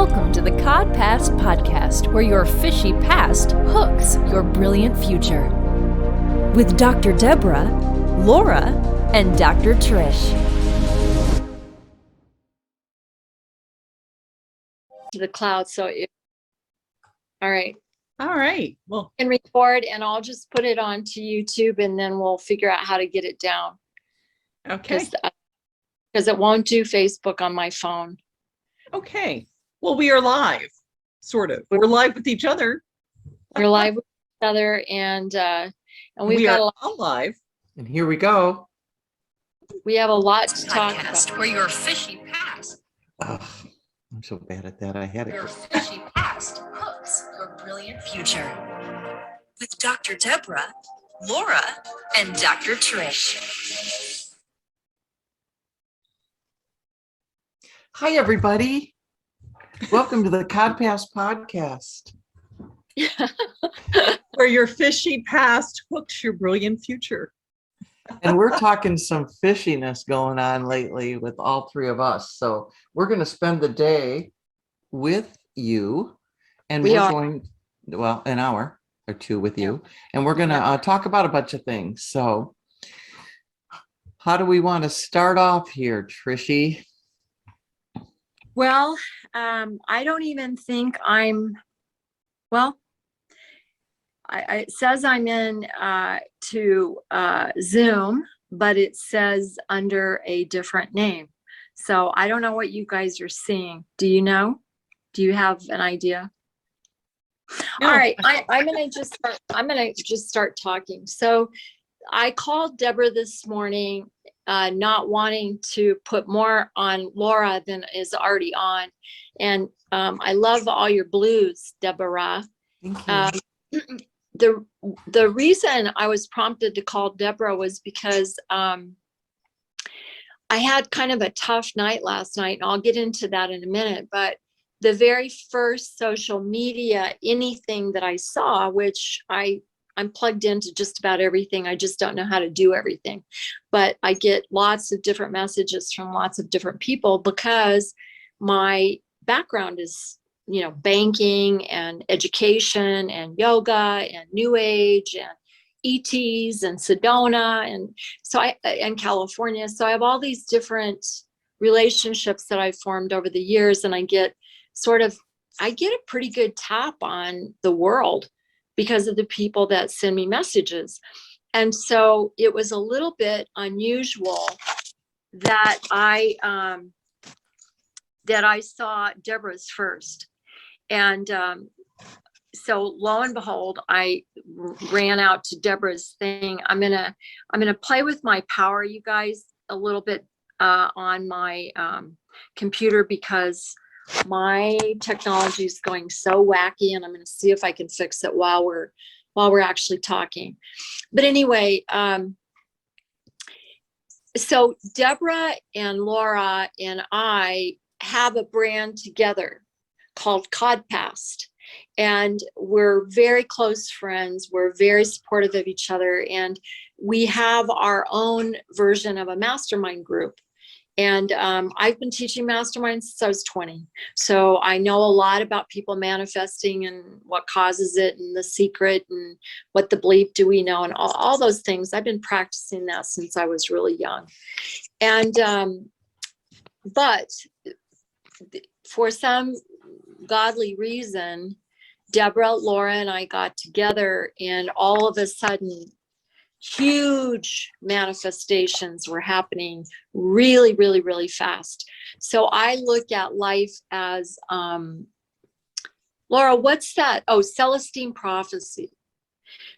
Welcome to the CodPast Podcast, where your fishy past hooks your brilliant future. With Dr. Deborah, Laura, and Dr. Trish. To the cloud. All right. Well, And record, and I'll just put it onto YouTube, and then we'll figure out how to get it down. okay. Because it won't do Facebook on my phone. Okay. Well, we are live, sort of. We're live with each other. We're live with each other, and we've We got are all live. And here we go. we have a lot to talk about. Where your fishy past, Ugh, I'm so bad at that. I had it. your fishy past hooks your brilliant future. With Dr. Deborah, Laura, and Dr. Trish. Hi, everybody. Welcome to the CodPast Podcast. Where your fishy past hooks your brilliant future. And we're talking some fishiness going on lately with all three of us. So we're going to spend the day with you. And we're going, well, an hour or two with you. And we're going to talk about a bunch of things. So how do we want to start off here, Trishy? Well, I don't even think it says I'm in to Zoom, but it says under a different name. So I don't know what you guys are seeing. Do you know? Do you have an idea? No. All right, I'm gonna just start talking. So I called Deborah this morning, not wanting to put more on Laura than is already on. And I love all your blues, Deborah. Thank you. The reason I was prompted to call Deborah was because I had kind of a tough night last night, and I'll get into that in a minute. But the very first social media, anything that I saw, which I'm plugged into just about everything. I just don't know how to do everything, but I get lots of different messages from lots of different people because my background is, banking and education and yoga and new age and ETs and Sedona. And so and California. So I have all these different relationships that I've formed over the years. And I get a pretty good tap on the world because of the people that send me messages. And so it was a little bit unusual that I saw Deborah's first. And so lo and behold, I ran out to Deborah's thing. I'm gonna play with my power, you guys, a little bit on my computer because my technology is going so wacky, and I'm going to see if I can fix it while we're actually talking. But anyway, so Deborah and Laura and I have a brand together called CodPast, and we're very close friends. We're very supportive of each other, and we have our own version of a mastermind group. And I've been teaching masterminds since I was 20. So I know a lot about people manifesting and what causes it and the secret and what the bleep do we know and all those things. I've been practicing that since I was really young. And but for some godly reason, Deborah, Laura, and I got together, and all of a sudden, huge manifestations were happening really, really, really fast. So I look at life as, Laura, what's that? Oh, Celestine prophecy.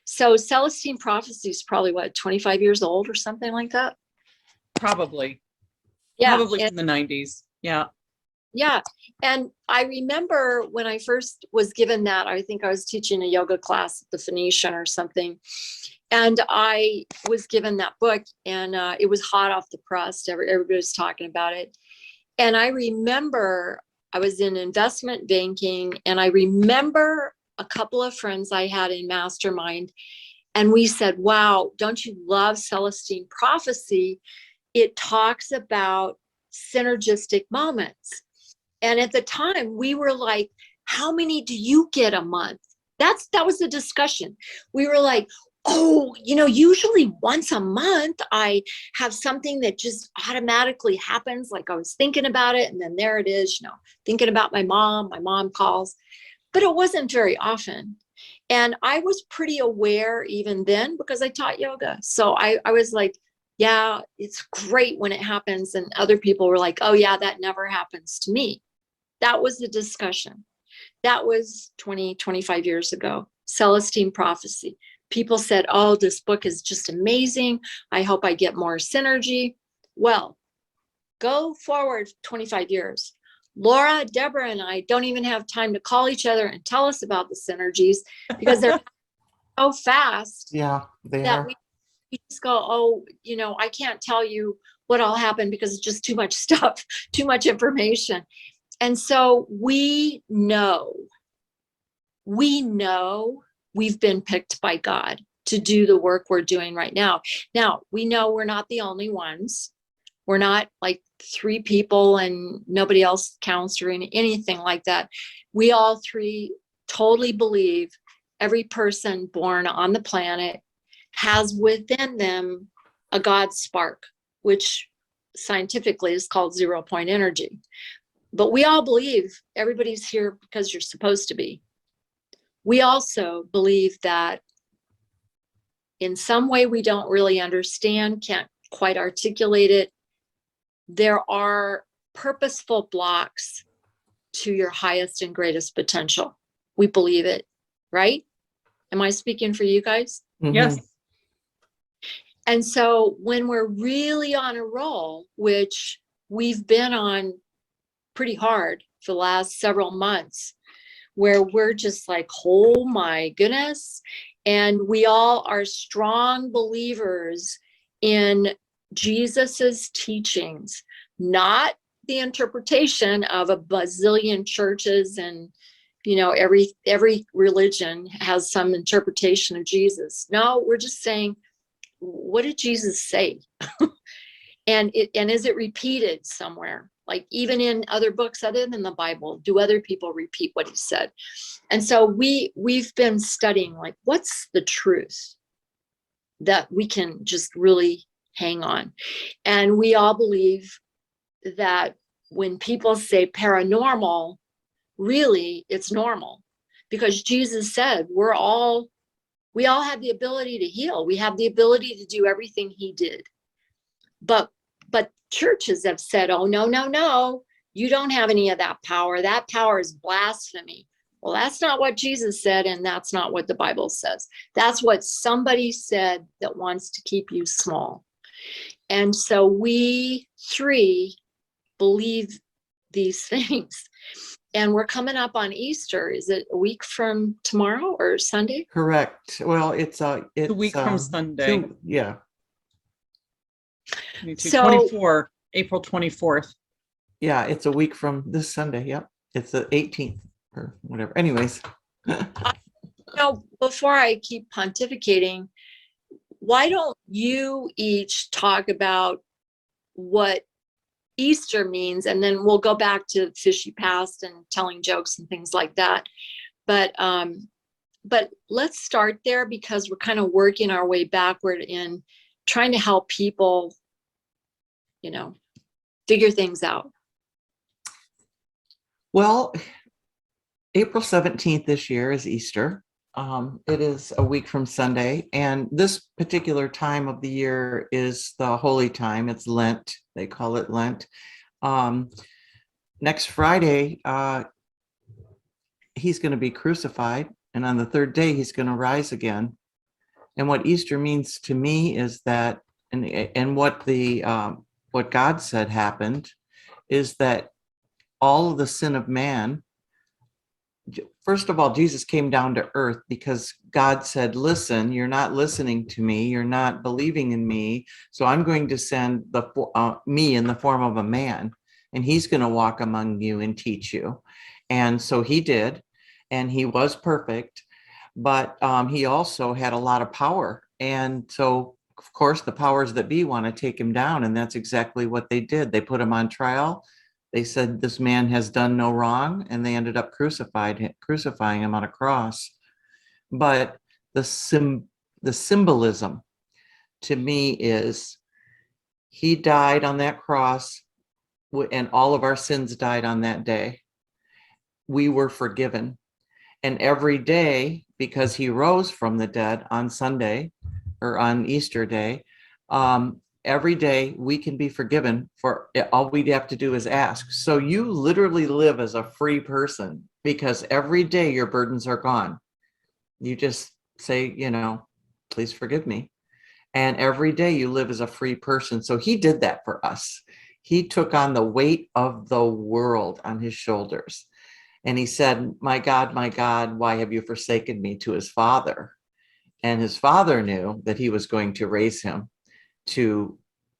So Celestine prophecy is probably 25 years old or something like that? Probably. Yeah. Probably from the 90s. Yeah. Yeah. And I remember when I first was given that, I think I was teaching a yoga class at the Phoenician or something. And I was given that book, and it was hot off the press. Everybody was talking about it. And I remember I was in investment banking, and I remember a couple of friends I had in mastermind. And we said, wow, don't you love Celestine prophecy? It talks about synergistic moments. And at the time we were like, how many do you get a month? That was the discussion. We were like, oh, usually once a month I have something that just automatically happens. Like I was thinking about it and then there it is, thinking about my mom calls, but it wasn't very often. And I was pretty aware even then because I taught yoga. So I was like, yeah, it's great when it happens. And other people were like, oh yeah, that never happens to me. That was the discussion. That was 20, 25 years ago. Celestine Prophecy. People said, oh, this book is just amazing. I hope I get more synergy. Well, go forward 25 years. Laura, Deborah, and I don't even have time to call each other and tell us about the synergies because they're so fast. Yeah, they that are. we just go, oh, I can't tell you what all happened because it's just too much stuff, too much information. And so we know we've been picked by God to do the work we're doing right now. Now, we know we're not the only ones. We're not like 3 people and nobody else counts or anything like that. We all 3 totally believe every person born on the planet has within them a God spark, which scientifically is called 0-point energy. But we all believe everybody's here because you're supposed to be. We also believe that in some way we don't really understand, can't quite articulate it, there are purposeful blocks to your highest and greatest potential. We believe it, right? Am I speaking for you guys? Mhm. Yes. And so when we're really on a roll, which we've been on pretty hard for the last several months, where we're just like, oh my goodness. And we all are strong believers in Jesus's teachings, not the interpretation of a bazillion churches and every religion has some interpretation of Jesus. No, we're just saying, what did Jesus say? and is it repeated somewhere? Like even in other books other than the Bible, do other people repeat what he said? And so we've been studying like, what's the truth that we can just really hang on? And we all believe that when people say paranormal, really it's normal, because Jesus said we all have the ability to heal. We have the ability to do everything he did. But churches have said, oh, no, you don't have any of that power. That power is blasphemy. Well, that's not what Jesus said, and that's not what the Bible says. That's what somebody said that wants to keep you small. And so we 3 believe these things. And we're coming up on Easter. Is it a week from tomorrow or Sunday? Correct. Well, it's A week from Sunday. Yeah. So 24, April 24th. Yeah, it's a week from this Sunday. Yep. It's the 18th or whatever. Anyways. before I keep pontificating, why don't you each talk about what Easter means, and then we'll go back to fishy past and telling jokes and things like that. But let's start there, because we're kind of working our way backward in trying to help people, figure things out. Well, April 17th this year is Easter. It is a week from Sunday, and this particular time of the year is the holy time. It's Lent. They call it Lent. Next Friday, he's going to be crucified, and on the 3rd day, he's going to rise again. And what Easter means to me is that, and what God said happened, is that all of the sin of man. First of all, Jesus came down to earth because God said, listen, you're not listening to me. You're not believing in me. So I'm going to send me in the form of a man, and he's going to walk among you and teach you. And so he did, and he was perfect, but he also had a lot of power. And so, of course, the powers that be want to take him down. And that's exactly what they did. They put him on trial. They said this man has done no wrong, and they ended up crucifying him on a cross. But the symbolism to me is he died on that cross, and all of our sins died on that day. We were forgiven. And every day, because he rose from the dead on Sunday or on Easter Day, every day we can be forgiven for it. All we have to do is ask. So you literally live as a free person, because every day your burdens are gone. You just say, please forgive me. And every day you live as a free person. So he did that for us. He took on the weight of the world on his shoulders. And he said, my God, why have you forsaken me, to his Father? And his Father knew that he was going to raise him to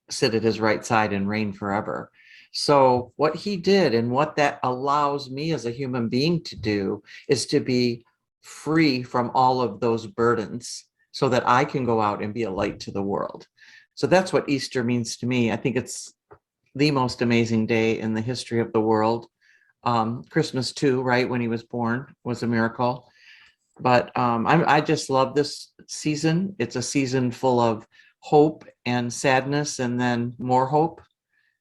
sit at his right side and reign forever. So what he did, and what that allows me as a human being to do, is to be free from all of those burdens, so that I can go out and be a light to the world. So that's what Easter means to me. I think it's the most amazing day in the history of the world. Christmas too, right? When he was born was a miracle. But I just love this season. It's a season full of hope and sadness, and then more hope.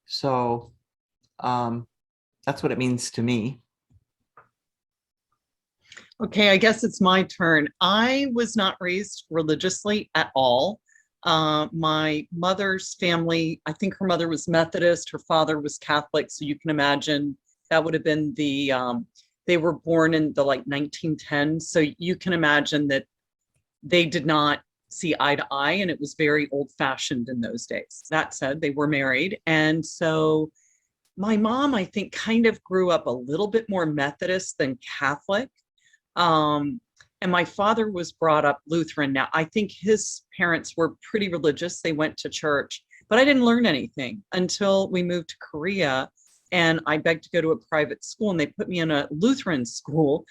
So that's what it means to me. Okay, I guess it's my turn. I was not raised religiously at all. My mother's family, I think her mother was Methodist, her father was Catholic. So you can imagine that would have been they were born in the 1910s. So you can imagine that they did not see eye to eye, and it was very old fashioned in those days. That said, they were married. And so my mom, I think, kind of grew up a little bit more Methodist than Catholic. And my father was brought up Lutheran. Now, I think his parents were pretty religious. They went to church, but I didn't learn anything until we moved to Korea, and I begged to go to a private school, and they put me in a Lutheran school,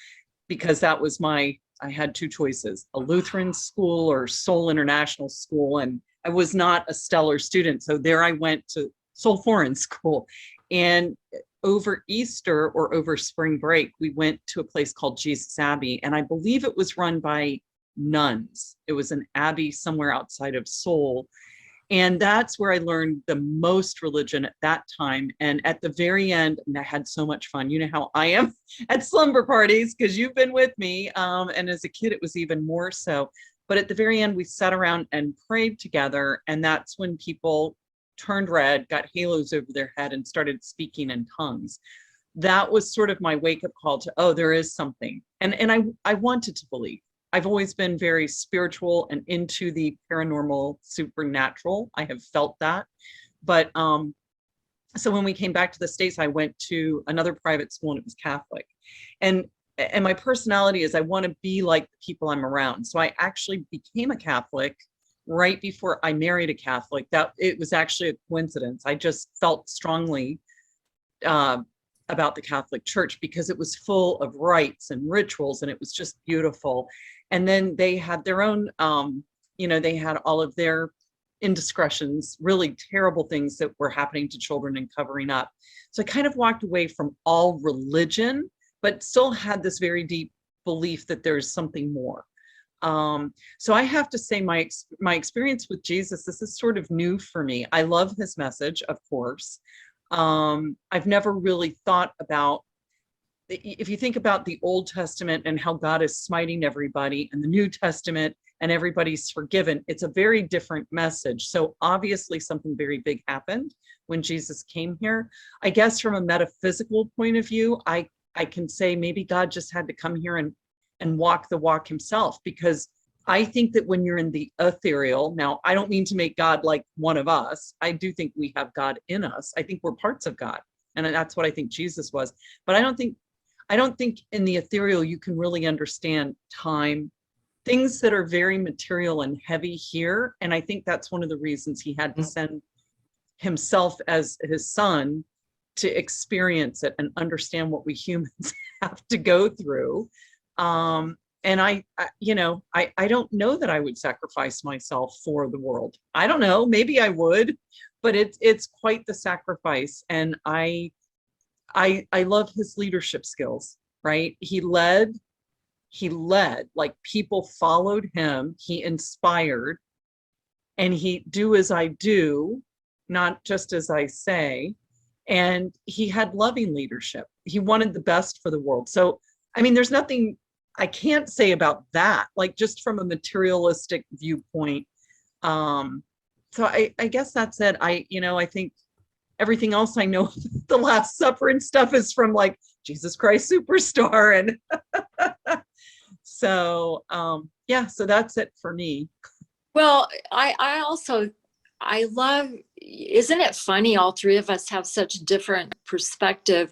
because that was I had two choices, a Lutheran school or Seoul International School. And I was not a stellar student. So there I went to Seoul Foreign School. And over Easter or over spring break, we went to a place called Jesus Abbey. And I believe it was run by nuns. It was an abbey somewhere outside of Seoul. And that's where I learned the most religion at that time. And at the very end, and I had so much fun. You know how I am at slumber parties, because you've been with me. And as a kid, it was even more so. But at the very end, we sat around and prayed together. And that's when people turned red, got halos over their head, and started speaking in tongues. That was sort of my wake-up call to, oh, there is something. And I wanted to believe. I've always been very spiritual and into the paranormal, supernatural. I have felt that. But so when we came back to the States, I went to another private school, and it was Catholic. And my personality is I want to be like the people I'm around. So I actually became a Catholic right before I married a Catholic. That it was actually a coincidence. I just felt strongly about the Catholic Church, because it was full of rites and rituals, and it was just beautiful. And then they had their own, they had all of their indiscretions, really terrible things that were happening to children and covering up. So I kind of walked away from all religion, but still had this very deep belief that there's something more. So I have to say my experience with Jesus, this is sort of new for me. I love his message, of course. I've never really thought about, if you think about the Old Testament and how God is smiting everybody, and the New Testament and everybody's forgiven, it's a very different message. So obviously something very big happened when Jesus came here. I guess from a metaphysical point of view, I can say maybe God just had to come here and walk the walk himself, because I think that when you're in the ethereal, now I don't mean to make God like one of us. I do think we have God in us. I think we're parts of God. And that's what I think Jesus was. But I don't think in the ethereal you can really understand time, things that are very material and heavy here. And I think that's one of the reasons he had to send himself as his son to experience it and understand what we humans have to go through. And I don't know that I would sacrifice myself for the world. I don't know, maybe I would, but it's quite the sacrifice. And I I love his leadership skills, right? He led, like people followed him, he inspired, and he do as I do, not just as I say. And he had loving leadership. He wanted the best for the world. So, I mean, there's nothing I can't say about that, like just from a materialistic viewpoint. So I guess that's it. I think everything else I know, the Last Supper and stuff is from like Jesus Christ Superstar. And so, yeah, so that's it for me. Well, I love, isn't it funny? All three of us have such different perspective.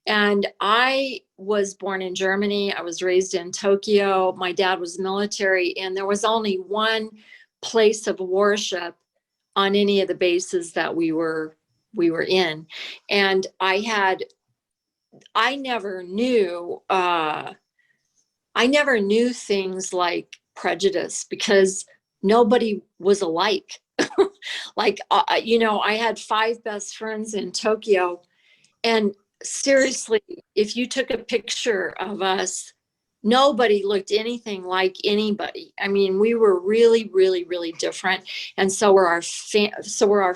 And I was born in Germany. I was raised in Tokyo. My dad was military, and there was only one place of worship on any of the bases that we were in. And I never knew things like prejudice, because nobody was alike. Like, I had 5 best friends in Tokyo, and seriously, if you took a picture of us, nobody looked anything like anybody. I mean, we were really, really, really different. And so were our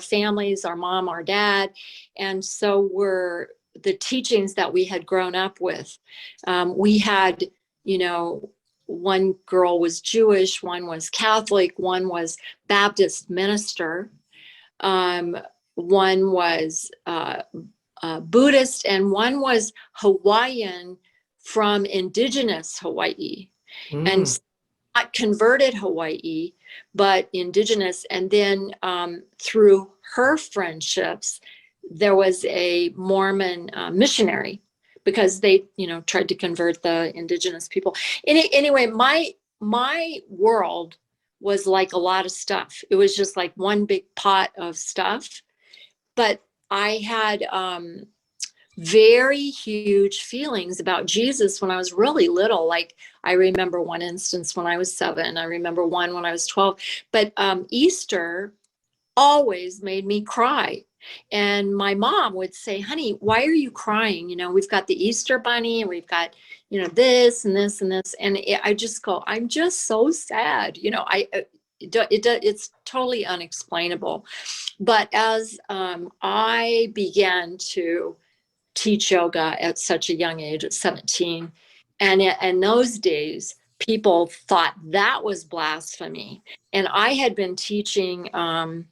families, our mom, our dad. And so were the teachings that we had grown up with. We had, one girl was Jewish, one was Catholic, one was Baptist minister, one was Buddhist, and one was Hawaiian from indigenous Hawaii. And not converted Hawaii, but indigenous. And then through her friendships, there was a Mormon missionary, because they, tried to convert the indigenous people. Anyway, my world was like a lot of stuff. It was just like one big pot of stuff. But I had very huge feelings about Jesus when I was really little. Like, I remember one instance when I was 7. I remember one when I was 12. But Easter always made me cry. And my mom would say, honey, why are you crying? We've got the Easter bunny, and we've got, this and this and this. And I just go, I'm just so sad. It's totally unexplainable. But as I began to teach yoga at such a young age, at 17, and in those days, people thought that was blasphemy. And I had been teaching and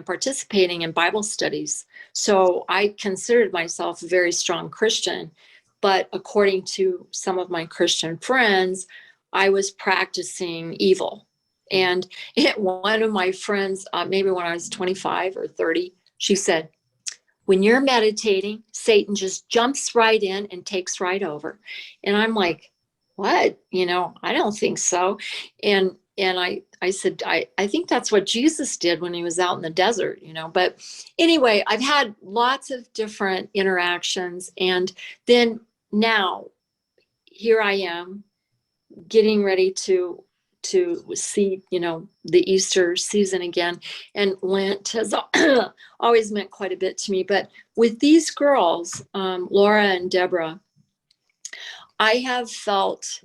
participating in Bible studies. So I considered myself a very strong Christian. But according to some of my Christian friends, I was practicing evil. And one of my friends, maybe when I was 25 or 30, she said, when you're meditating, Satan just jumps right in and takes right over. And I'm like, what? I don't think so. And I said, I think that's what Jesus did when he was out in the desert, But anyway, I've had lots of different interactions. And then now here I am getting ready to see, the Easter season again. And Lent has always meant quite a bit to me. But with these girls, Laura and Deborah, I have felt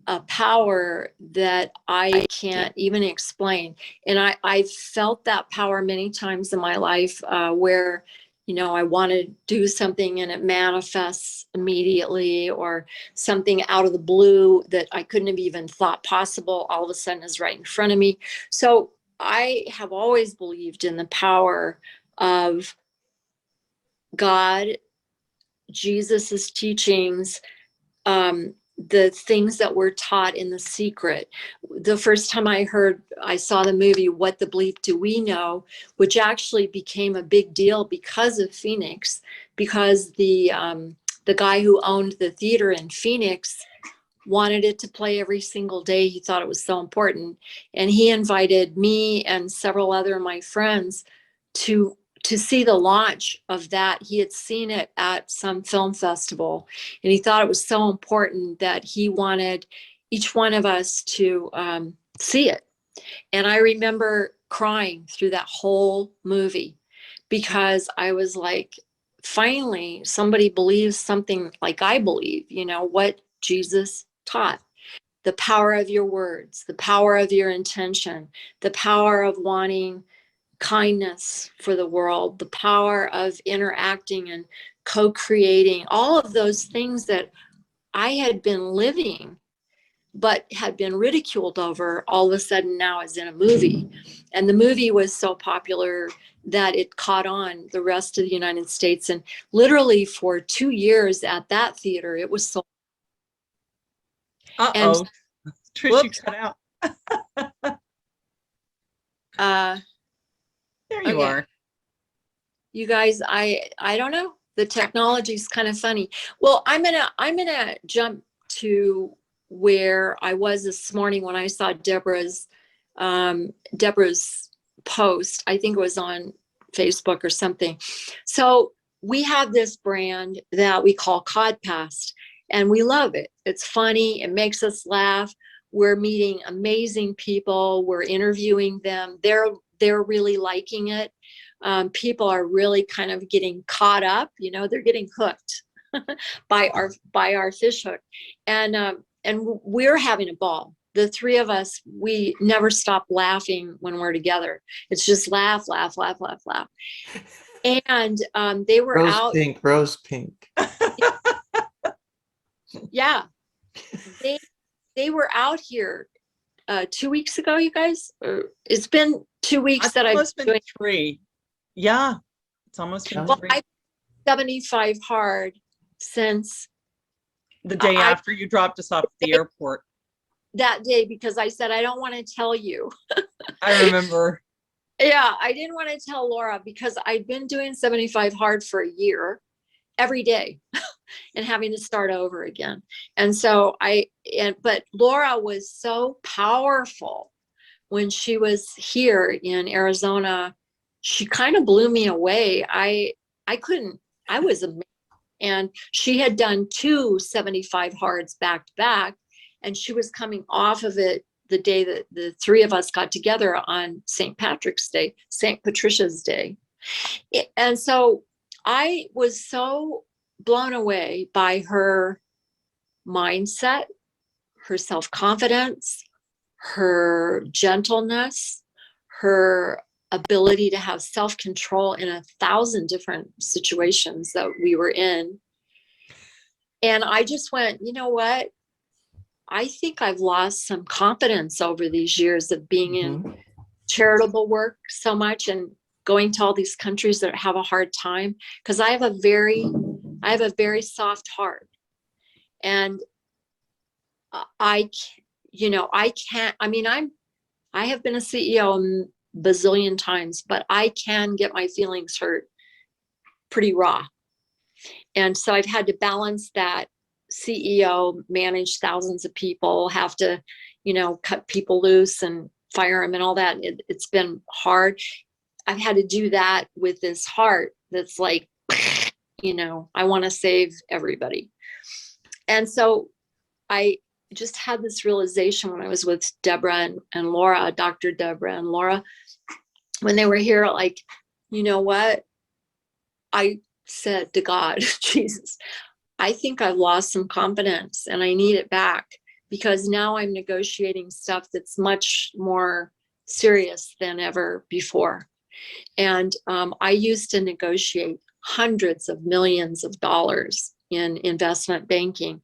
a power that I can't even explain. And I felt that power many times in my life where, I want to do something and it manifests immediately, or something out of the blue that I couldn't have even thought possible all of a sudden is right in front of me. So I have always believed in the power of God, Jesus's teachings, the things that were taught in the secret. The first time I saw the movie, What the Bleep Do We Know, which actually became a big deal because of Phoenix, because the guy who owned the theater in Phoenix wanted it to play every single day. He thought it was so important. And he invited me and several other of my friends to see the launch of that. He had seen it at some film festival, and he thought it was so important that he wanted each one of us to see it. And I remember crying through that whole movie, because I was like finally somebody believes something like I believe, what Jesus taught. The power of your words, the power of your intention, the power of wanting kindness for the world, the power of interacting and co-creating, all of those things that I had been living but had been ridiculed over, all of a sudden now is in a movie. And the movie was so popular that it caught on the rest of the United States. And literally for 2 years at that theater, it was so. Uh-oh. Trish, you cut out. There you are. You guys, I don't know. The technology is kind of funny. Well, I'm gonna jump to where I was this morning when I saw Deborah's post. I think it was on Facebook or something. So we have this brand that we call CodPast, and we love it. It's funny. It makes us laugh. We're meeting amazing people. We're interviewing them. They're really liking it. People are really kind of getting caught up. They're getting hooked by our fish hook, and we're having a ball. The three of us, we never stop laughing when we're together. It's just laugh, laugh, laugh, laugh, laugh. And they were rose pink. Yeah, they were out here 2 weeks ago. You guys, it's been 2 weeks that I've been doing 3. Yeah, it's almost been 3. I've 75 hard since the day after you dropped us off at the airport. That day, because I said, I don't want to tell you. I remember. Yeah, I didn't want to tell Laura because I'd been doing 75 hard for a year every day and having to start over again. And so but Laura was so powerful when she was here in Arizona. She kind of blew me away. I was amazed. And she had done 2 75 hards back to back, and she was coming off of it the day that the three of us got together on St. Patrick's Day, St. Patricia's Day. And so I was so blown away by her mindset, her self-confidence, her gentleness, her ability to have self-control in 1,000 different situations that we were in. And I just went, you know what? I think I've lost some confidence over these years of being in charitable work so much and going to all these countries that have a hard time, because I have a very soft heart. And I have been a CEO bazillion times, but I can get my feelings hurt pretty raw. And so I've had to balance that. CEO, manage thousands of people, have to, cut people loose and fire them and all that. It's been hard. I've had to do that with this heart that's like, I want to save everybody. And so I just had this realization when I was with Deborah and Laura, Dr. Deborah and Laura, when they were here, like, you know what? I said to God, Jesus, I think I've lost some confidence and I need it back, because now I'm negotiating stuff that's much more serious than ever before. And I used to negotiate hundreds of millions of dollars in investment banking,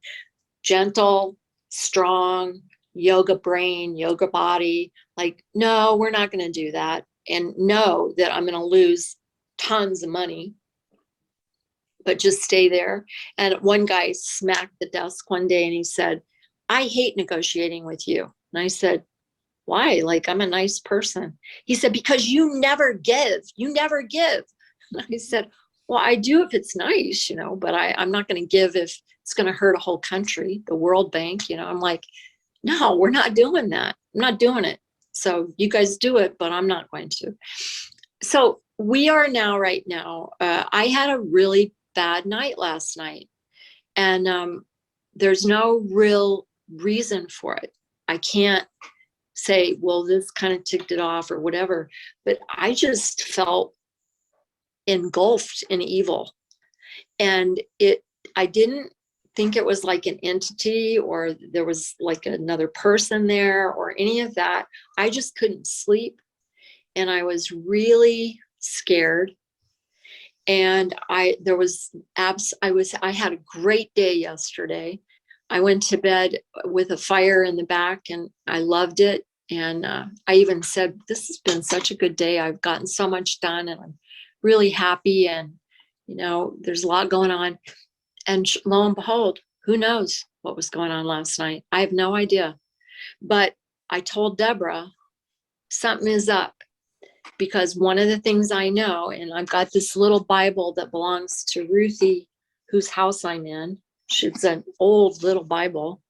gentle, strong, yoga brain, yoga body. Like, no, we're not going to do that. And know that I'm going to lose tons of money, but just stay there. And one guy smacked the desk one day and he said, I hate negotiating with you. And I said, why? Like, I'm a nice person. He said, because you never give. You never give. And I said, well, I do if it's nice, but I'm not going to give if it's going to hurt a whole country, the World Bank. I'm like, no, we're not doing that. I'm not doing it. So you guys do it, but I'm not going to. So we are now, right now, I had a really bad night last night, and there's no real reason for it. I can't say, well, this kind of ticked it off or whatever, but I just felt engulfed in evil. And I didn't think it was like an entity or there was like another person there or any of that. I just couldn't sleep. And I was really scared. And I had a great day yesterday. I went to bed with a fire in the back and I loved it. And I even said, this has been such a good day. I've gotten so much done and I'm really happy. And, there's a lot going on. And lo and behold, who knows what was going on last night? I have no idea. But I told Deborah, something is up. Because one of the things I know, and I've got this little Bible that belongs to Ruthie, whose house I'm in. It's an old little Bible.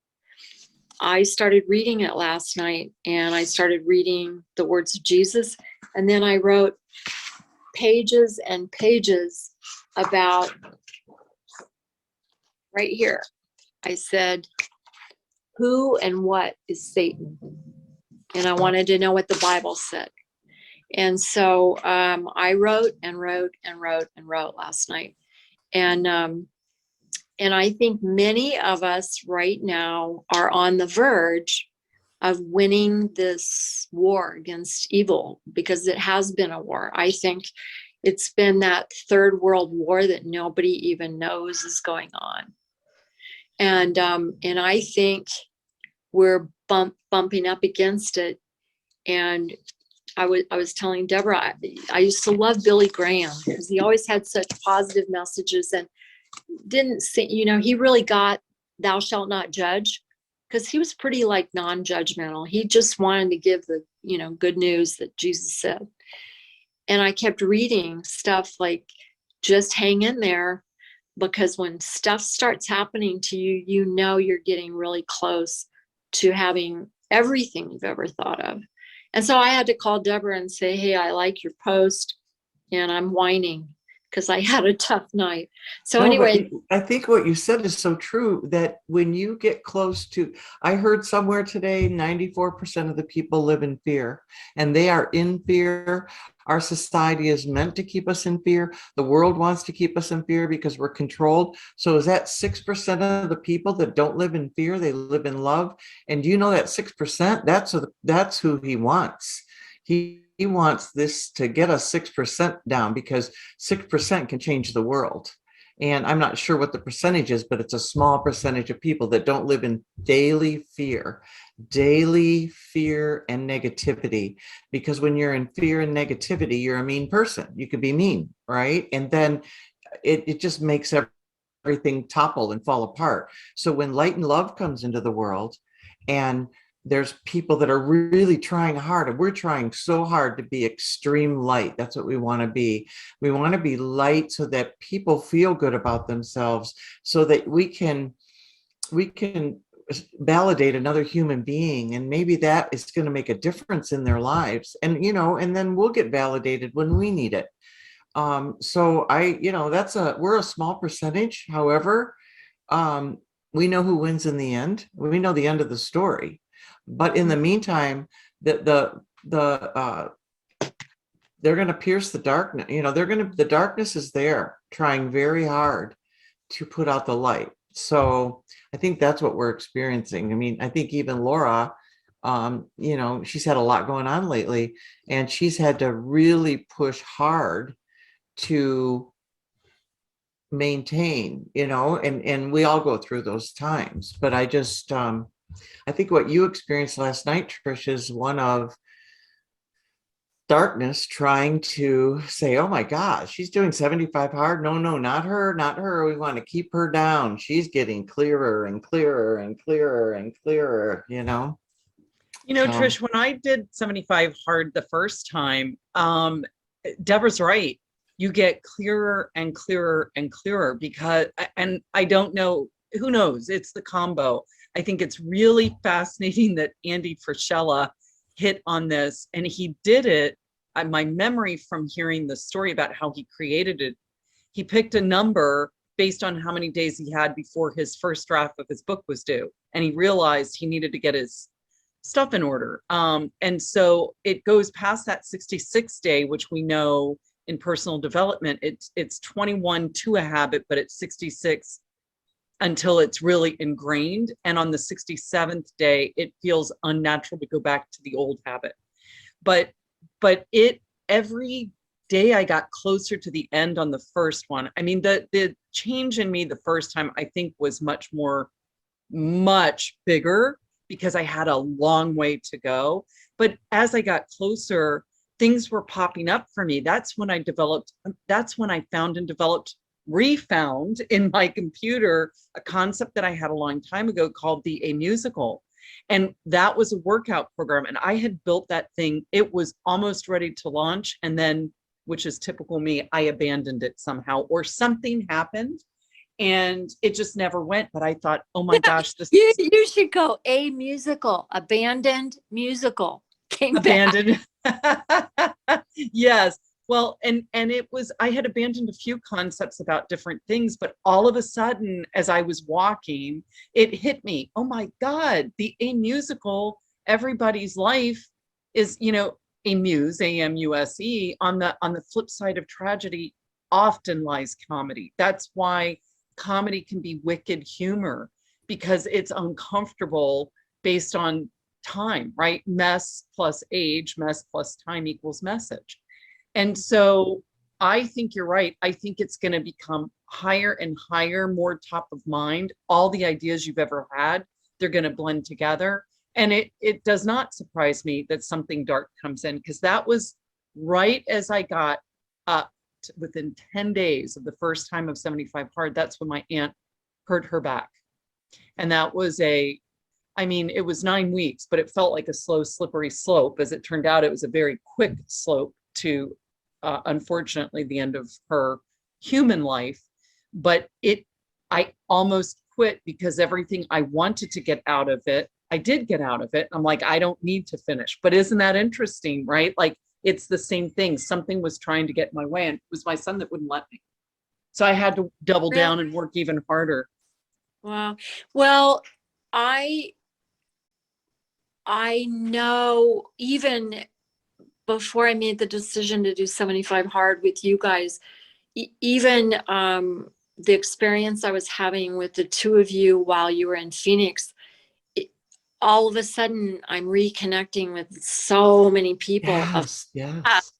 I started reading it last night and I started reading the words of Jesus. And then I wrote pages and pages about right here. I said, who and what is Satan? And I wanted to know what the Bible said. And so I wrote and wrote and wrote and wrote last night. And I think many of us right now are on the verge of winning this war against evil, because it has been a war. I think it's been that third world war that nobody even knows is going on. And I think we're bumping up against it. And I was telling Deborah, I used to love Billy Graham because he always had such positive messages and didn't say, he really got thou shalt not judge, because he was pretty like non-judgmental. He just wanted to give the, good news that Jesus said. And I kept reading stuff like, just hang in there, because when stuff starts happening to you, you're getting really close to having everything you've ever thought of. And so I had to call Deborah and say, hey, I like your post and I'm whining because I had a tough night. So anyway, I think what you said is so true, that when you get close to, I heard somewhere today, 94% of the people live in fear, and they are in fear. Our society is meant to keep us in fear. The world wants to keep us in fear because we're controlled. So is that 6% of the people that don't live in fear? They live in love. And do you know that 6%, that's who he wants. He wants this to get us 6% down, because 6% can change the world. And I'm not sure what the percentage is, but it's a small percentage of people that don't live in daily fear and negativity. Because when you're in fear and negativity, you're a mean person. You could be mean, right? And then it just makes everything topple and fall apart. So when light and love comes into the world, and there's people that are really trying hard, and we're trying so hard to be extreme light. That's what we want to be. We want to be light so that people feel good about themselves, so that we can validate another human being, and maybe that is going to make a difference in their lives. And and then we'll get validated when we need it. So we're a small percentage. However, we know who wins in the end. We know the end of the story. But in the meantime, they're going to pierce the darkness. The darkness is there, trying very hard to put out the light. So I think that's what we're experiencing. I mean, I think even Laura, she's had a lot going on lately, and she's had to really push hard to maintain, and we all go through those times. But I just, I think what you experienced last night, Trish, is one of darkness trying to say, oh my gosh, she's doing 75 hard. No, not her. We want to keep her down. She's getting clearer and clearer and clearer and clearer, Trish, when I did 75 hard the first time, Deborah's right. You get clearer and clearer and clearer, because, and I don't know, who knows? It's the combo. I think it's really fascinating that Andy Frischella hit on this, and he did it. My memory from hearing the story about how he created it, he picked a number based on how many days he had before his first draft of his book was due. And he realized he needed to get his stuff in order. And so it goes past that 66th day, which we know in personal development, it's 21 to a habit, but it's 66 until it's really ingrained. And on the 67th day, it feels unnatural to go back to the old habit. But it, every day I got closer to the end on the first one. I mean, the change in me the first time, I think, was much bigger because I had a long way to go. But as I got closer, things were popping up for me. That's when I found and refound in my computer a concept that I had a long time ago called the A Musical. And that was a workout program. And I had built that thing. It was almost ready to launch. And then, which is typical me, I abandoned it somehow, or something happened and it just never went. But I thought, oh my gosh, this you should go A Musical, abandoned musical. Abandoned. Yes. Well, and it was, I had abandoned a few concepts about different things, but all of a sudden, as I was walking, it hit me. Oh my God, the A Musical, everybody's life is, a muse, AMUSE. On the flip side of tragedy often lies comedy. That's why comedy can be wicked humor, because it's uncomfortable based on time, right? Mess plus age, mess plus time equals message. And so I think you're right. I think it's going to become higher and higher, more top of mind. All the ideas you've ever had, they're going to blend together. And it does not surprise me that something dark comes in, because that was right as I got up within 10 days of the first time of 75 hard. That's when my aunt hurt her back. And that was it was 9 weeks, but it felt like a slow, slippery slope. As it turned out, it was a very quick slope to, unfortunately, the end of her human life. But I almost quit because everything I wanted to get out of it, I did get out of it. I'm like, I don't need to finish. But isn't that interesting, right? Like, it's the same thing. Something was trying to get in my way, and it was my son that wouldn't let me. So I had to double down and work even harder. Wow. Well, I know even before I made the decision to do 75 hard with you guys, even the experience I was having with the two of you while you were in Phoenix, all of a sudden I'm reconnecting with so many people. Yes.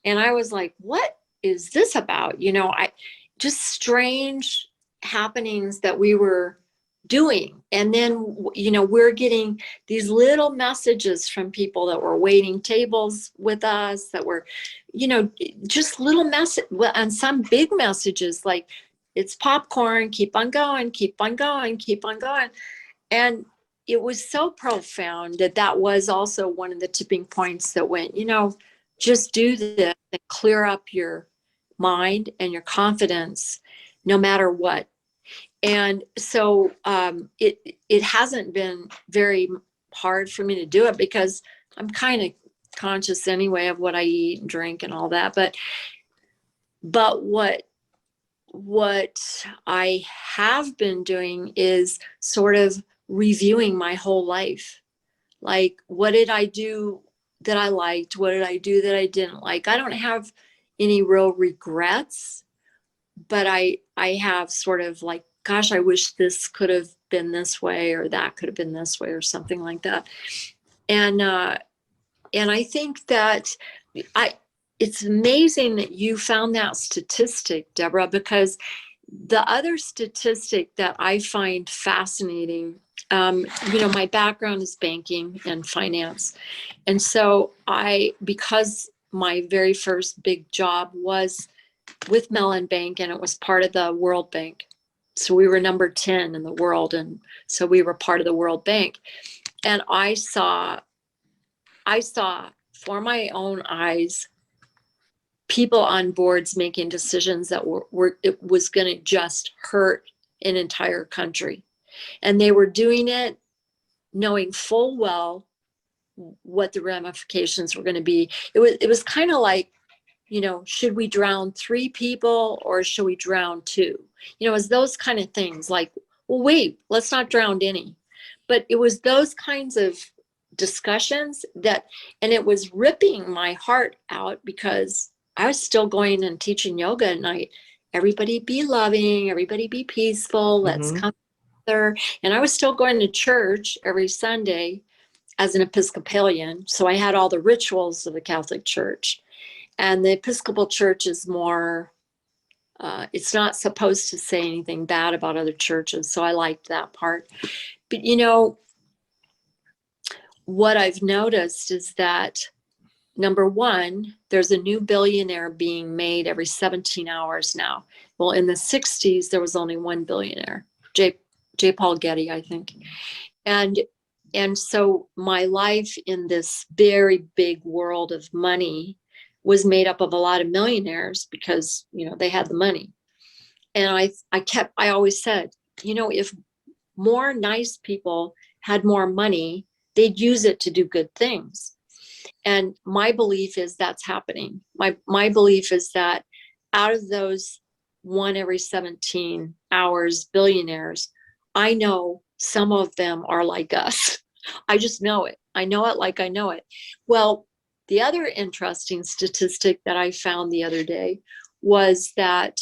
And I was like, what is this about? Just strange happenings that we were doing. And then, we're getting these little messages from people that were waiting tables with us, that were, just little message, and some big messages like, it's popcorn, keep on going, keep on going, keep on going. And it was so profound that was also one of the tipping points that went, just do this and clear up your mind and your confidence, no matter what. And so it hasn't been very hard for me to do it, because I'm kind of conscious anyway of what I eat and drink and all that. But what I have been doing is sort of reviewing my whole life. Like, what did I do that I liked? What did I do that I didn't like? I don't have any real regrets, but I have sort of like, gosh, I wish this could have been this way, or that could have been this way, or something like that. And I think that it's amazing that you found that statistic, Deborah, because the other statistic that I find fascinating, my background is banking and finance. And so because my very first big job was with Mellon Bank, and it was part of the World Bank. So we were number 10 in the world. And so we were part of the World Bank. And I saw for my own eyes, people on boards making decisions that it was going to just hurt an entire country. And they were doing it knowing full well what the ramifications were going to be. It was kind of like, should we drown 3 people or should we drown 2? It was those kind of things like, well, wait, let's not drown any. But it was those kinds of discussions and it was ripping my heart out, because I was still going and teaching yoga at night. Everybody be loving, everybody be peaceful, let's come together. And I was still going to church every Sunday as an Episcopalian. So I had all the rituals of the Catholic Church. And the Episcopal Church is more, it's not supposed to say anything bad about other churches. So I liked that part. But what I've noticed is that, number one, there's a new billionaire being made every 17 hours now. Well, in the 60s, there was only one billionaire, J. Paul Getty, I think. And so my life in this very big world of money was made up of a lot of millionaires because, they had the money. And I always said, if more nice people had more money, they'd use it to do good things. And my belief is that's happening. My belief is that out of those one every 17 hours billionaires, I know some of them are like us. I just know it. I know it like I know it. Well, the other interesting statistic that I found the other day was that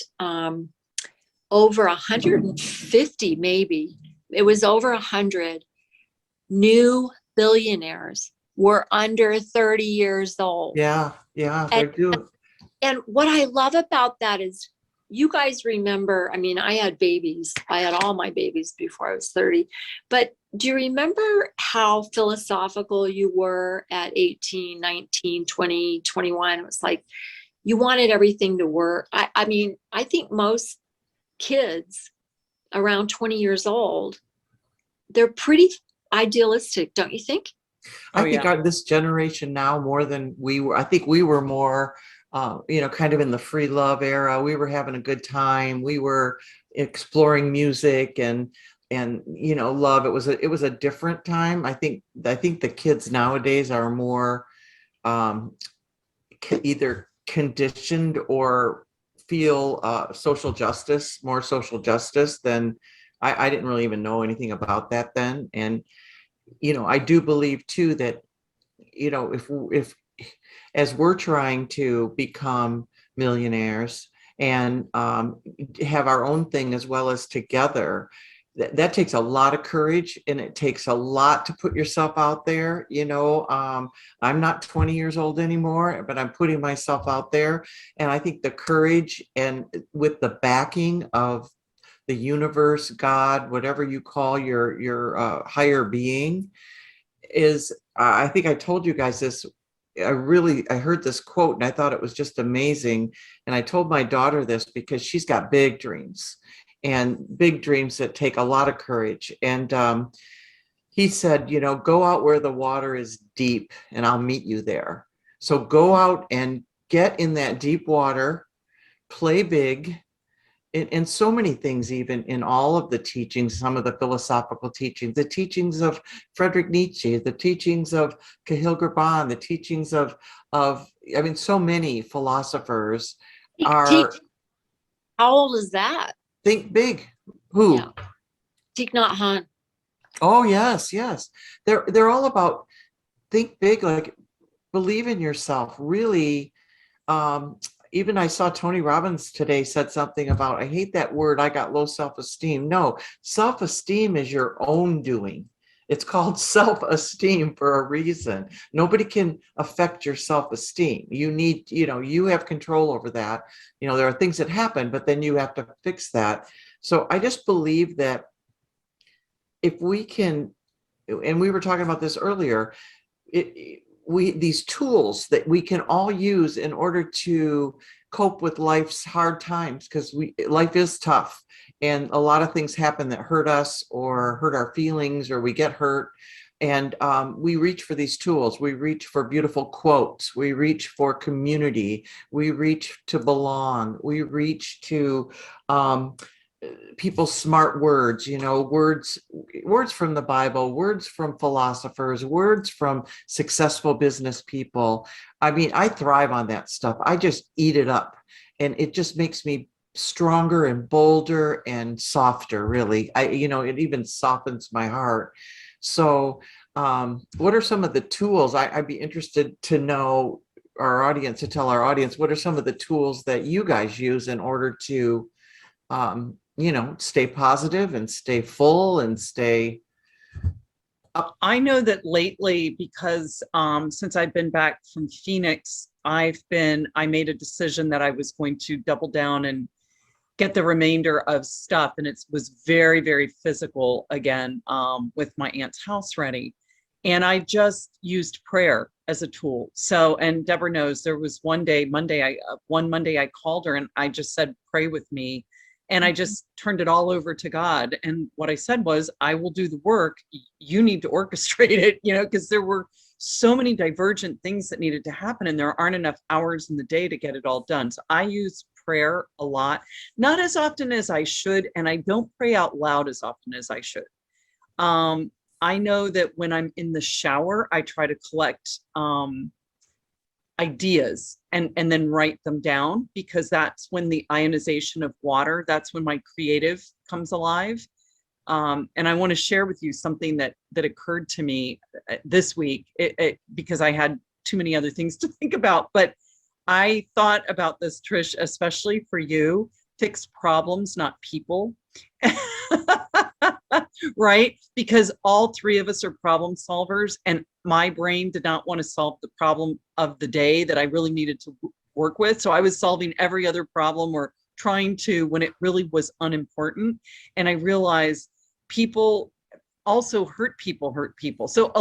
over 150, maybe, it was over 100 new billionaires were under 30 years old. Yeah, they do. And what I love about that is, you guys remember, I had babies. I had all my babies before I was 30. But do you remember how philosophical you were at 18, 19, 20, 21? It was like you wanted everything to work. I think most kids around 20 years old, they're pretty idealistic, don't you think? I think this generation now, more than we were, I think we were more, kind of in the free love era. We were having a good time. We were exploring music and love. It was a different time. I think the kids nowadays are more either conditioned or feel more social justice than I didn't really even know anything about that then. And I do believe too that, if as we're trying to become millionaires and have our own thing as well as together, that takes a lot of courage, and it takes a lot to put yourself out there. I'm not 20 years old anymore, but I'm putting myself out there. And I think the courage, and with the backing of the universe, God, whatever you call your higher being, is, I think I told you guys this. I heard this quote and I thought it was just amazing. And I told my daughter this because she's got big dreams that take a lot of courage. And he said, go out where the water is deep and I'll meet you there. So go out and get in that deep water, play big. And so many things, even in all of the teachings, some of the philosophical teachings, the teachings of Friedrich Nietzsche, the teachings of Kahlil Gibran, the teachings of so many philosophers are. How old is that? Think big. Who? Yeah. Thich Nhat Hanh. Oh, yes. They're all about think big, like believe in yourself, really. Even I saw Tony Robbins today said something about, I hate that word, I got low self-esteem. No, self-esteem is your own doing. It's called self-esteem for a reason. Nobody can affect your self-esteem. You need, you have control over that. There are things that happen, but then you have to fix that. So I just believe that if we can, and we were talking about this earlier, these tools that we can all use in order to cope with life's hard times, because life is tough and a lot of things happen that hurt us or hurt our feelings, or we get hurt. And we reach for these tools. We reach for beautiful quotes. We reach for community. We reach to belong. We reach to people's smart words, words from the Bible, words from philosophers, words from successful business people. I thrive on that stuff. I just eat it up, and it just makes me stronger and bolder and softer, really. It even softens my heart. So what are some of the tools? I'd be interested to know our audience, to tell our audience, what are some of the tools that you guys use in order to, stay positive and stay full and stay up? I know that lately, because since I've been back from Phoenix, I made a decision that I was going to double down and get the remainder of stuff. And it was very, very physical again, with my aunt's house ready. And I just used prayer as a tool. So, and Deborah knows, there was one Monday I called her and I just said, pray with me. And I just turned it all over to God. And what I said was, I will do the work. You need to orchestrate it, because there were so many divergent things that needed to happen and there aren't enough hours in the day to get it all done. So I use prayer a lot, not as often as I should. And I don't pray out loud as often as I should. I know that when I'm in the shower, I try to collect ideas and then write them down, because that's when the ionization of water, that's when my creative comes alive. And I want to share with you something that occurred to me this week, because I had too many other things to think about. But I thought about this, Trish, especially for you: fix problems, not people. Right? Because all three of us are problem solvers, and my brain did not want to solve the problem of the day that I really needed to work with. So I was solving every other problem, or trying to, when it really was unimportant. And I realized people also hurt people. So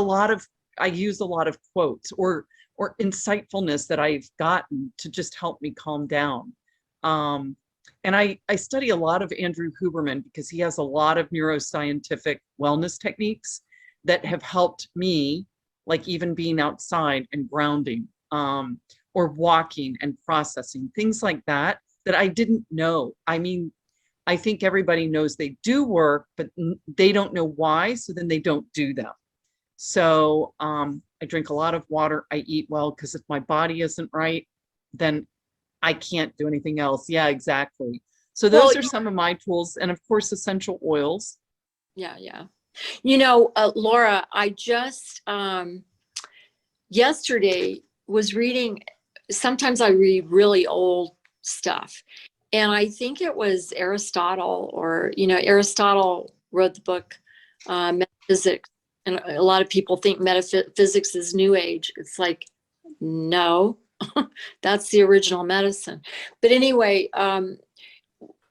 I use a lot of quotes or insightfulness that I've gotten to just help me calm down. And I study a lot of Andrew Huberman, because he has a lot of neuroscientific wellness techniques that have helped me, like even being outside and grounding, or walking and processing, things like that I didn't know. I mean, I think everybody knows they do work, but they don't know why. So then they don't do them. So I drink a lot of water. I eat well, because if my body isn't right, then I can't do anything else. Yeah, exactly. So those are some of my tools. And of course, essential oils. Yeah. Laura, I just yesterday was reading, sometimes I read really old stuff. And I think it was Aristotle, Aristotle wrote the book, Metaphysics. And a lot of people think metaphysics is New Age. It's like, no. That's the original medicine. But anyway,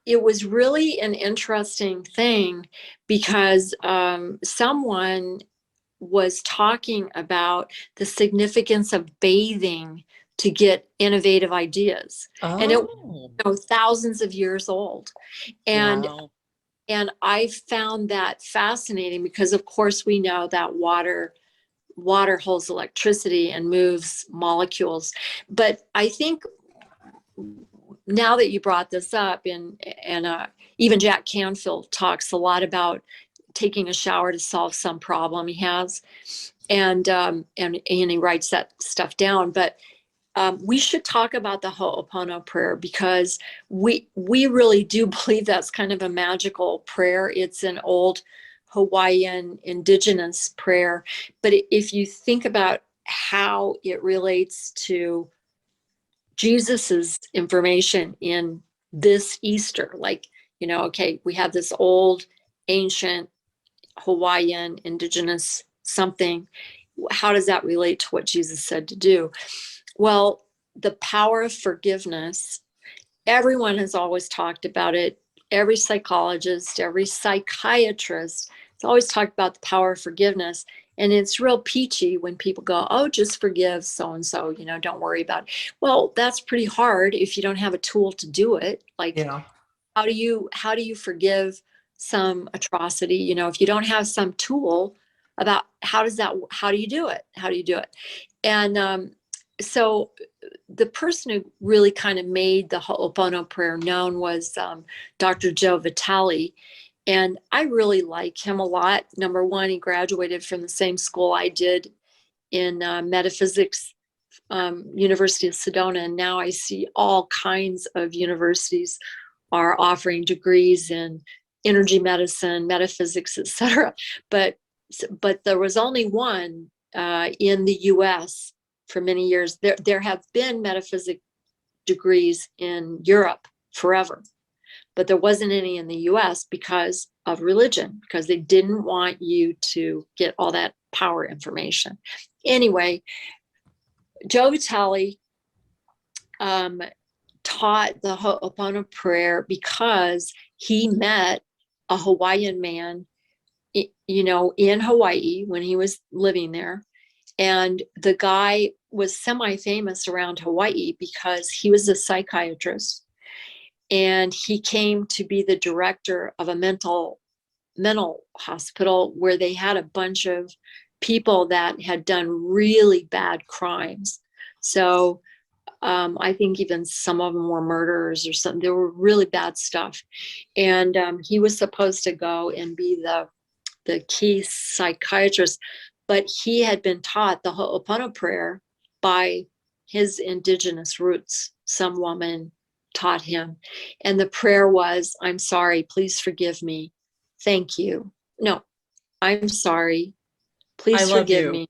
it was really an interesting thing, because someone was talking about the significance of bathing to get innovative ideas. Oh. And it was thousands of years old. And wow. And I found that fascinating, because of course we know that water holds electricity and moves molecules. But I think now that you brought this up, and even Jack Canfield talks a lot about taking a shower to solve some problem he has, and he writes that stuff down. But we should talk about the Ho'oponopono prayer, because we really do believe that's kind of a magical prayer. It's an old Hawaiian indigenous prayer. But if you think about how it relates to Jesus's information in this Easter, like, okay, we have this old, ancient Hawaiian indigenous something. How does that relate to what Jesus said to do? Well, the power of forgiveness, everyone has always talked about it. Every psychologist, every psychiatrist has always talked about the power of forgiveness. And it's real peachy when people go, oh, just forgive so-and-so, don't worry about it. Well, that's pretty hard if you don't have a tool to do it. Like, how do you forgive some atrocity? If you don't have some tool about how do you do it? And so the person who really kind of made the Ho'oponopono prayer known was Dr. Joe Vitale. And I really like him a lot. Number one, he graduated from the same school I did in metaphysics, University of Sedona. And now I see all kinds of universities are offering degrees in energy medicine, metaphysics, etc. But there was only one in the US for many years. There have been metaphysics degrees in Europe forever, but there wasn't any in the US because of religion, because they didn't want you to get all that power information. Anyway, Joe Vitale taught the Ho'oponopono prayer because he met a Hawaiian man, in Hawaii when he was living there. And the guy was semi-famous around Hawaii because he was a psychiatrist. And he came to be the director of a mental hospital where they had a bunch of people that had done really bad crimes. So I think even some of them were murderers or something. They were really bad stuff. And he was supposed to go and be the key psychiatrist, but he had been taught the Ho'oponopono prayer by his indigenous roots. Some woman taught him. And the prayer was, I'm sorry, please forgive me. Thank you. No, I'm sorry. Please forgive me.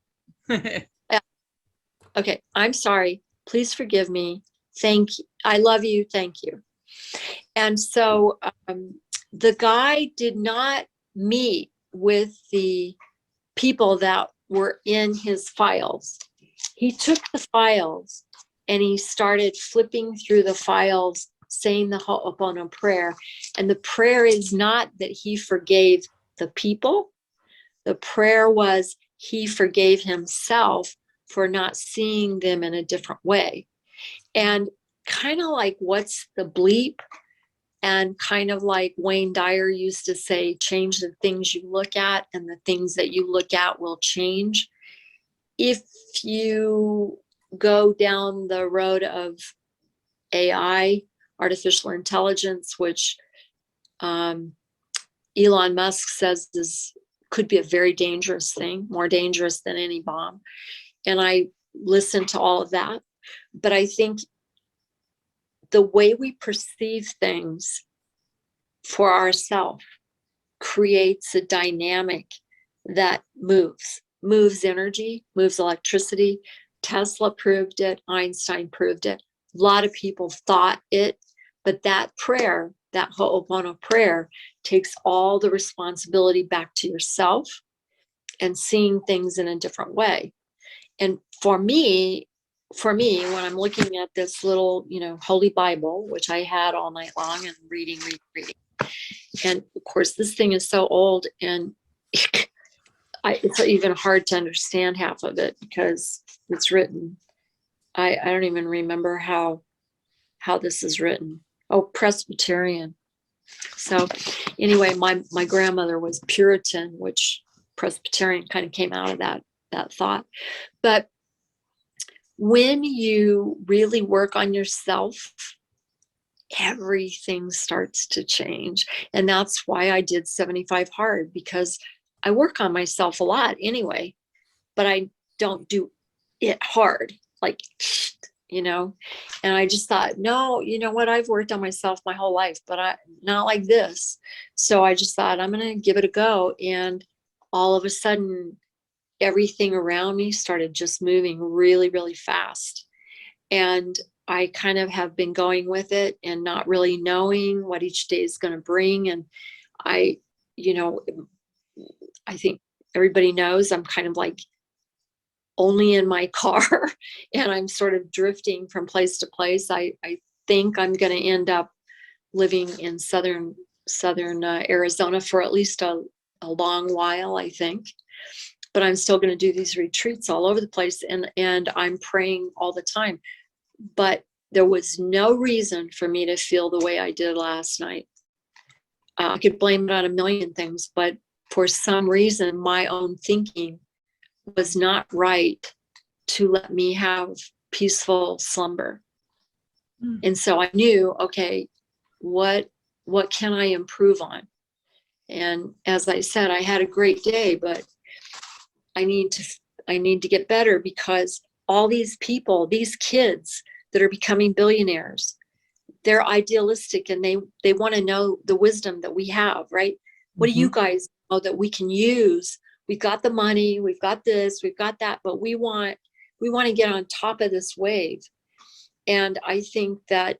Okay, I'm sorry. Please forgive me. Thank you. I love you. Thank you. And so the guy did not meet with the people that were in his files. He took the files and he started flipping through the files, saying the Ho'oponopono prayer. And the prayer is not that he forgave the people. The prayer was he forgave himself for not seeing them in a different way. And kind of like, what's the bleep? And kind of like Wayne Dyer used to say, change the things you look at and the things that you look at will change. If you go down the road of AI, artificial intelligence, which Elon Musk says could be a very dangerous thing, more dangerous than any bomb. And I listen to all of that. But I think the way we perceive things for ourselves creates a dynamic that moves energy, moves electricity. Tesla proved it. Einstein proved it. A lot of people thought it, but that prayer, that Ho'oponopono prayer, takes all the responsibility back to yourself and seeing things in a different way. And for me, when I'm looking at this little, Holy Bible, which I had all night long and reading. And of course, this thing is so old and it's even hard to understand half of it because it's written. I don't even remember how this is written. Oh, Presbyterian. So anyway, my grandmother was Puritan, which Presbyterian kind of came out of that thought. But when you really work on yourself, everything starts to change. And that's why I did 75 hard, because I work on myself a lot anyway, but I don't do it hard, and I just thought, no, you know what? I've worked on myself my whole life, but not like this. So I just thought I'm going to give it a go. And all of a sudden, everything around me started just moving really, really fast. And I kind of have been going with it and not really knowing what each day is going to bring. And I think everybody knows I'm kind of like only in my car and I'm sort of drifting from place to place. I think I'm going to end up living in southern Arizona for at least a long while, I think. But I'm still going to do these retreats all over the place. And I'm praying all the time. But there was no reason for me to feel the way I did last night. I could blame it on a million things, but for some reason, my own thinking was not right to let me have peaceful slumber. And so I knew, okay, what can I improve on? And as I said, I had a great day, but I need to get better, because all these people, these kids that are becoming billionaires, they're idealistic and they want to know the wisdom that we have, right? What do you guys know that we can use? We've got the money, we've got this, we've got that, but we want we want to get on top of this wave. And I think that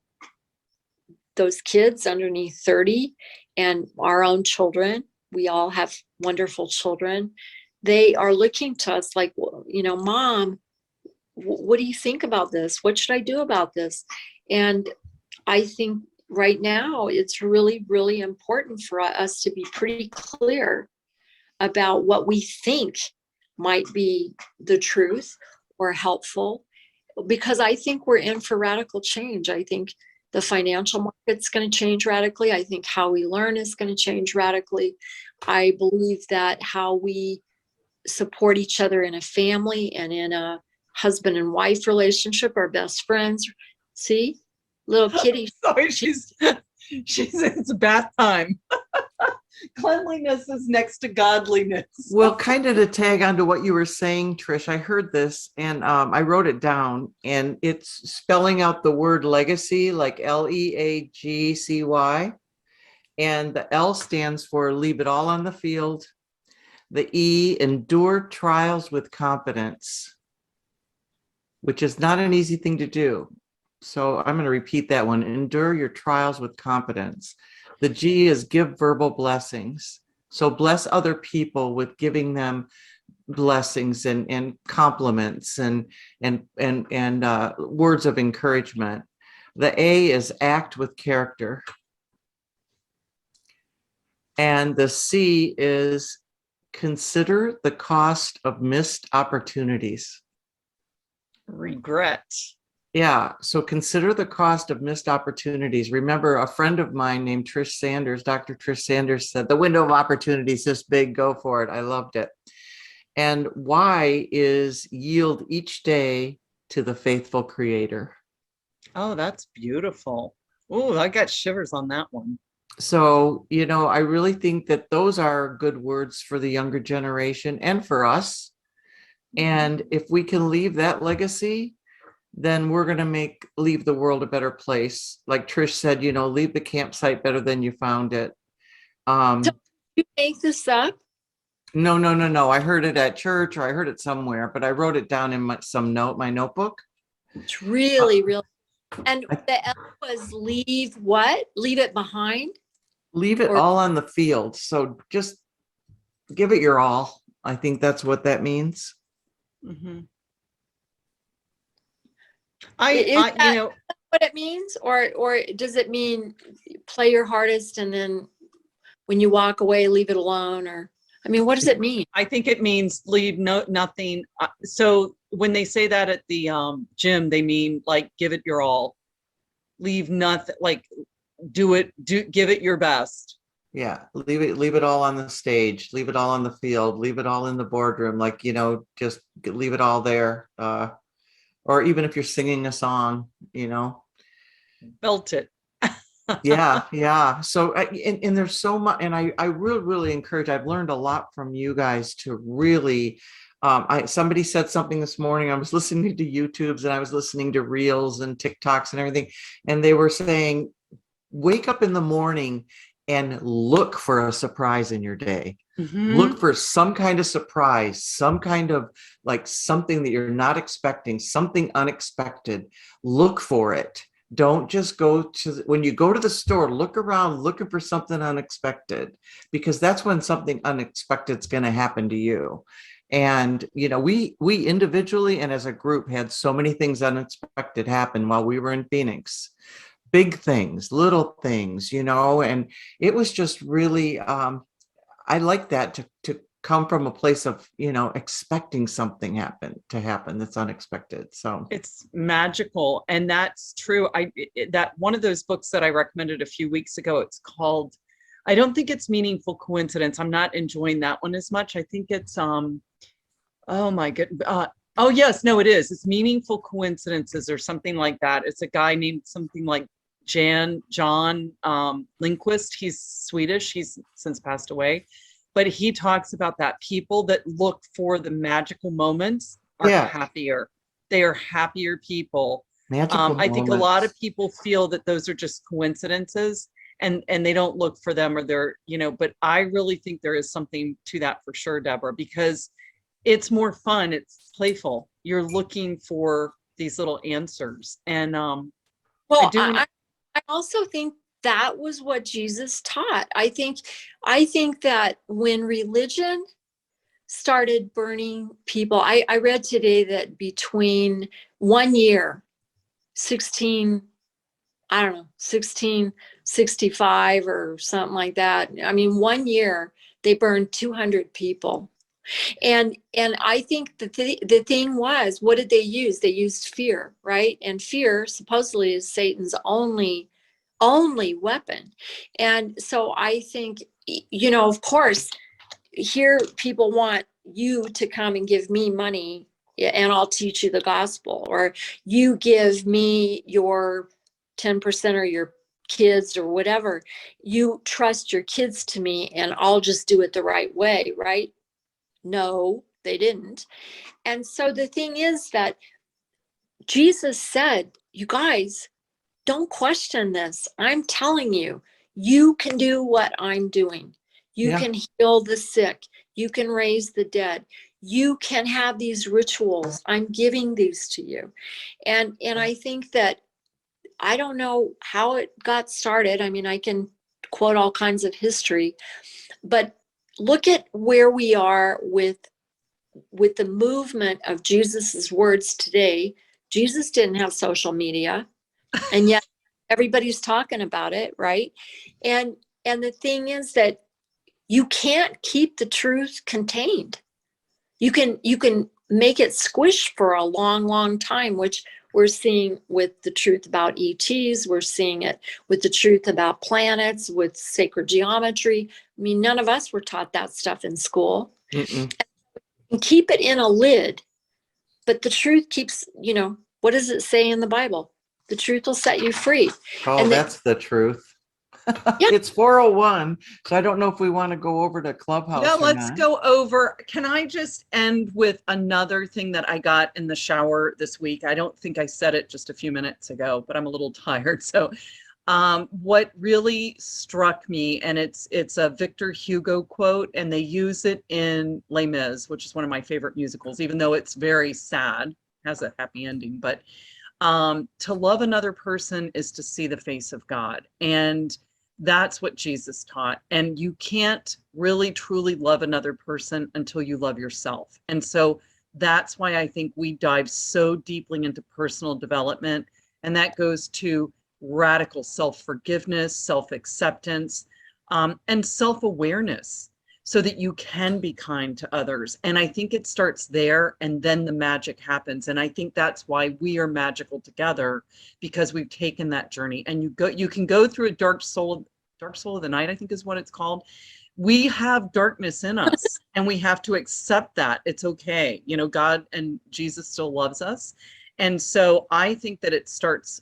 those kids underneath 30 and our own children, we all have wonderful children. They are looking to us like, Mom, what do you think about this? What should I do about this? And I think right now it's really, really important for us to be pretty clear about what we think might be the truth or helpful, because I think we're in for radical change. I think the financial market's going to change radically. I think how we learn is going to change radically. I believe that how we support each other in a family and in a husband and wife relationship, our best friends. See, little kitty. Sorry, she's it's bath time. Cleanliness is next to godliness. Well, kind of to tag onto what you were saying, Trish, I heard this and I wrote it down, and it's spelling out the word legacy, like LEAGCY. And the L stands for leave it all on the field. The E, endure trials with competence, which is not an easy thing to do. So I'm going to repeat that one. Endure your trials with competence. The G is give verbal blessings. So bless other people with giving them blessings and compliments and words of encouragement. The A is act with character. And the C is consider the cost of missed opportunities. Regret. Yeah. So consider the cost of missed opportunities. Remember, a friend of mine named Trish Sanders, Dr. Trish Sanders, said the window of opportunity is this big, go for it. I loved it. And Y is yield each day to the faithful Creator. Oh, that's beautiful. Oh, I got shivers on that one. So, I really think that those are good words for the younger generation and for us. And if we can leave that legacy, then we're going to leave the world a better place. Like Trish said, leave the campsite better than you found it. Did you make this up? No. I heard it at church, or I heard it somewhere, but I wrote it down in my notebook. It's really, really. And the L was leave what? Leave it behind? Leave it all on the field. So just give it your all. I think that's what that means. Mm-hmm. What it means, or does it mean play your hardest and then when you walk away, leave it alone? Or what does it mean? I think it means leave nothing. So when they say that at the gym, they mean like give it your all, leave nothing, like give it your best. Yeah, leave it all on the stage, leave it all on the field, leave it all in the boardroom, like just leave it all there. Or even if you're singing a song, Belt it. Yeah. So, and there's so much, and I really, really encourage, I've learned a lot from you guys to really, somebody said something this morning, I was listening to YouTubes and I was listening to Reels and TikToks and everything. And they were saying, wake up in the morning and look for a surprise in your day. Mm-hmm. Look for some kind of surprise, some kind of like something that you're not expecting, something unexpected. Look for it. Don't just when you go to the store, look around looking for something unexpected, because that's when something unexpected is going to happen to you. And, we individually and as a group had so many things unexpected happen while we were in Phoenix. Big things, little things, and it was just really, I like that to come from a place of, expecting something to happen that's unexpected. So it's magical. And that's true. That one of those books that I recommended a few weeks ago, it's called, I don't think it's Meaningful Coincidence. I'm not enjoying that one as much. I think it's, oh my goodness. Oh yes, no, it is. It's Meaningful Coincidences or something like that. It's a guy named something like John Lindquist. He's Swedish. He's since passed away, but he talks about that people that look for the magical moments are happier. They are happier people. I think a lot of people feel that those are just coincidences and they don't look for them, or they're, but I really think there is something to that for sure, Deborah, because it's more fun. It's playful. you're looking for these little answers. And well, I also think that was what Jesus taught. I think that when religion started burning people, I read today that between 1 year, 1665 or something like that. I mean, 1 year they burned 200 people. And I think the thing was, what did they use? They used fear, right? And fear supposedly is Satan's only weapon. And so I think, of course, here people want you to come and give me money and I'll teach you the gospel, or you give me your 10% or your kids or whatever. You trust your kids to me and I'll just do it the right way, right? No, they didn't. And so the thing is that Jesus said, you guys, don't question this. I'm telling you, you can do what I'm doing. You can heal the sick. You can raise the dead. You can have these rituals. I'm giving these to you. And I think that, I don't know how it got started. I mean, I can quote all kinds of history, but look at where we are with the movement of Jesus's words today. Jesus didn't have social media, and yet everybody's talking about it, right? And the thing is that you can't keep the truth contained. You can make it squish for a long, long time, which we're seeing with the truth about ETs. We're seeing it with the truth about planets, with sacred geometry. I mean, none of us were taught that stuff in school. And keep it in a lid, but the truth keeps, what does it say in the Bible? The truth will set you free. Oh, and that's the truth. It's 4:01, so I don't know if we want to go over to Clubhouse. No, let's go over. Can I just end with another thing that I got in the shower this week? I don't think I said it just a few minutes ago, but I'm a little tired. So what really struck me, and it's a Victor Hugo quote, and they use it in Les Mis, which is one of my favorite musicals, even though it's very sad, has a happy ending. But to love another person is to see the face of God. And that's what Jesus taught. And you can't really truly love another person until you love yourself. And so that's why I think we dive so deeply into personal development. And that goes to radical self-forgiveness, self-acceptance, and self-awareness, so that you can be kind to others. And I think it starts there, and then the magic happens. And I think that's why we are magical together, because we've taken that journey. And you can go through a dark soul of the night, I think is what it's called. We have darkness in us and we have to accept that. It's okay. God and Jesus still loves us. And so I think that it starts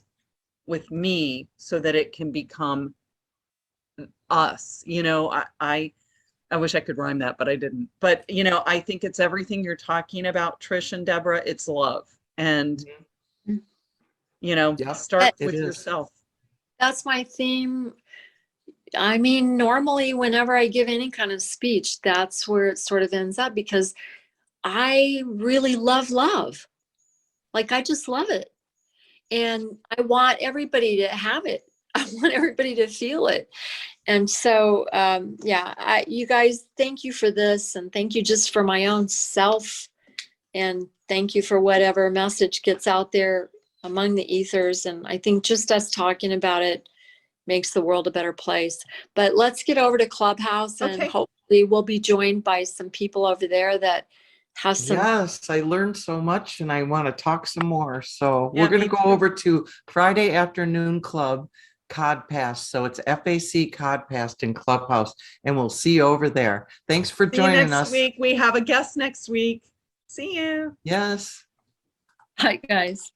with me so that it can become us. I wish I could rhyme that, but I didn't. But, I think it's everything you're talking about, Trish and Deborah. It's love. And, start with yourself. That's my theme. I mean, normally whenever I give any kind of speech, that's where it sort of ends up, because I really love love. Like, I just love it. And I want everybody to have it. I want everybody to feel it. And so, you guys, thank you for this. And thank you just for my own self. And thank you for whatever message gets out there among the ethers. And I think just us talking about it makes the world a better place. But let's get over to Clubhouse, and hopefully we'll be joined by some people over there that have some. Yes, I learned so much and I want to talk some more. So we're going to go over to Friday Afternoon Club CodPast. So it's FAC CodPast in Clubhouse, and we'll see you over there. Thanks for joining us. Next week, we have a guest next week. See you. Yes. Hi, guys.